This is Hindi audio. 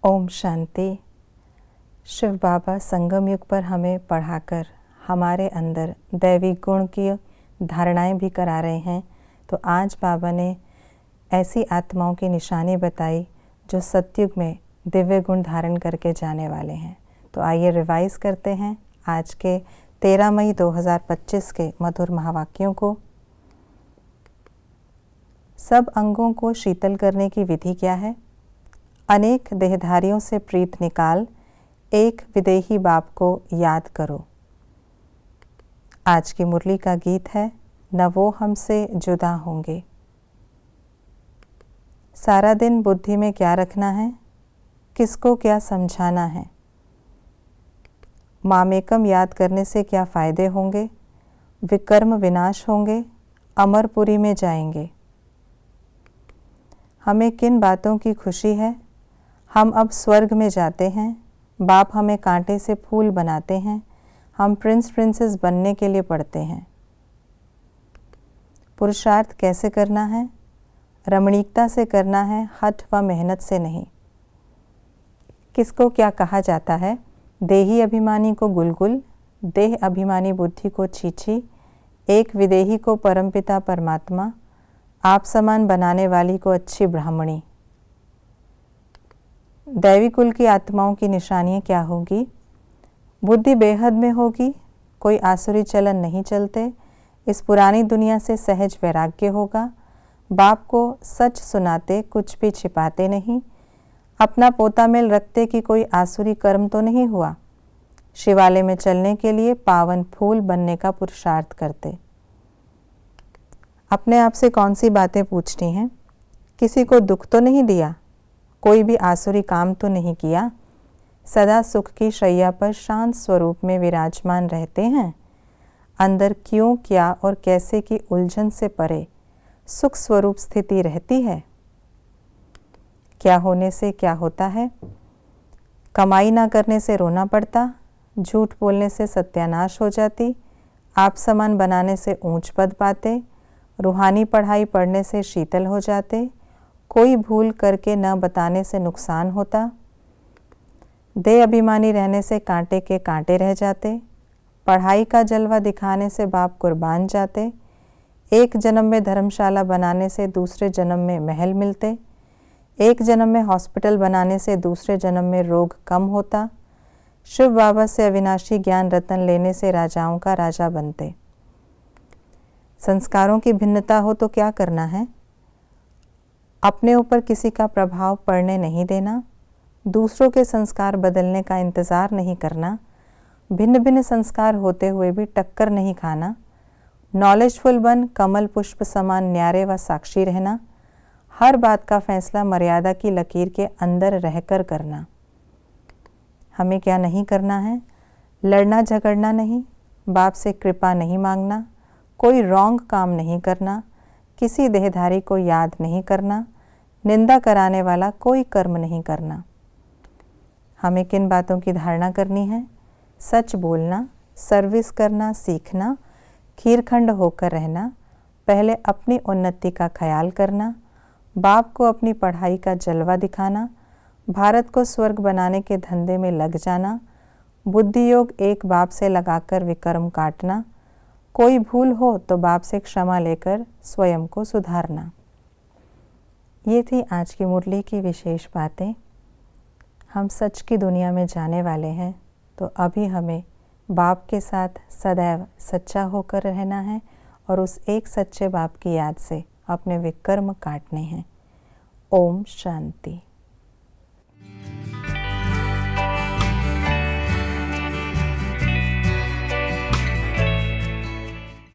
ओम शांति। शिव बाबा संगम युग पर हमें पढ़ाकर हमारे अंदर दैवी गुण की धारणाएं भी करा रहे हैं। तो आज बाबा ने ऐसी आत्माओं की निशानी बताई जो सतयुग में दिव्य गुण धारण करके जाने वाले हैं। तो आइए रिवाइज करते हैं आज के 13 मई 2025 के मधुर महावाक्यों को। सब अंगों को शीतल करने की विधि क्या है? अनेक देहधारियों से प्रीत निकाल, एक विदेही बाप को याद करो। आज की मुरली का गीत है, न वो हमसे जुदा होंगे। सारा दिन बुद्धि में क्या रखना है, किसको क्या समझाना है। मामेकम याद करने से क्या फ़ायदे होंगे, विकर्म विनाश होंगे, अमरपुरी में जाएंगे। हमें किन बातों की खुशी है? हम अब स्वर्ग में जाते हैं। बाप हमें कांटे से फूल बनाते हैं। हम प्रिंस प्रिंसेस बनने के लिए पढ़ते हैं। पुरुषार्थ कैसे करना है? रमणीकता से करना है, हठ व मेहनत से नहीं। किसको क्या कहा जाता है? देही अभिमानी को गुलगुल, देह अभिमानी बुद्धि को छीछी, एक विदेही को परमपिता परमात्मा, आप समान बनाने वाली को अच्छी ब्राह्मणी। दैवी कुल की आत्माओं की निशानियाँ क्या होगी? बुद्धि बेहद में होगी, कोई आसुरी चलन नहीं चलते। इस पुरानी दुनिया से सहज वैराग्य होगा। बाप को सच सुनाते, कुछ भी छिपाते नहीं। अपना पोता मेल रखते कि कोई आसुरी कर्म तो नहीं हुआ। शिवालय में चलने के लिए पावन फूल बनने का पुरुषार्थ करते। अपने आप से कौन सी बातें पूछनी हैं? किसी को दुख तो नहीं दिया, कोई भी आसुरी काम तो नहीं किया। सदा सुख की शैया पर शांत स्वरूप में विराजमान रहते हैं। अंदर क्यों, क्या और कैसे की उलझन से परे सुख स्वरूप स्थिति रहती है। क्या होने से क्या होता है? कमाई ना करने से रोना पड़ता, झूठ बोलने से सत्यानाश हो जाती, आप समान बनाने से ऊंच पद पाते, रूहानी पढ़ाई पढ़ने से शीतल हो जाते, कोई भूल करके न बताने से नुकसान होता, देह अभिमानी रहने से कांटे के कांटे रह जाते, पढ़ाई का जलवा दिखाने से बाप कुर्बान जाते, एक जन्म में धर्मशाला बनाने से दूसरे जन्म में महल मिलते, एक जन्म में हॉस्पिटल बनाने से दूसरे जन्म में रोग कम होता, शिव बाबा से अविनाशी ज्ञान रतन लेने से राजाओं का राजा बनते। संस्कारों की भिन्नता हो तो क्या करना है? अपने ऊपर किसी का प्रभाव पड़ने नहीं देना, दूसरों के संस्कार बदलने का इंतज़ार नहीं करना, भिन्न भिन्न संस्कार होते हुए भी टक्कर नहीं खाना, नॉलेजफुल बन कमल पुष्प समान न्यारे व साक्षी रहना, हर बात का फैसला मर्यादा की लकीर के अंदर रहकर करना। हमें क्या नहीं करना है? लड़ना झगड़ना नहीं, बाप से कृपा नहीं मांगना, कोई रॉन्ग काम नहीं करना, किसी देहधारी को याद नहीं करना, निंदा कराने वाला कोई कर्म नहीं करना। हमें किन बातों की धारणा करनी है? सच बोलना, सर्विस करना सीखना, खीरखंड होकर रहना, पहले अपनी उन्नति का ख्याल करना, बाप को अपनी पढ़ाई का जलवा दिखाना, भारत को स्वर्ग बनाने के धंधे में लग जाना, बुद्धि योग एक बाप से लगाकर विकर्म काटना, कोई भूल हो तो बाप से क्षमा लेकर स्वयं को सुधारना। ये थी आज की मुरली की विशेष बातें। हम सच की दुनिया में जाने वाले हैं, तो अभी हमें बाप के साथ सदैव सच्चा होकर रहना है और उस एक सच्चे बाप की याद से अपने विकर्म काटने हैं। ओम शांति।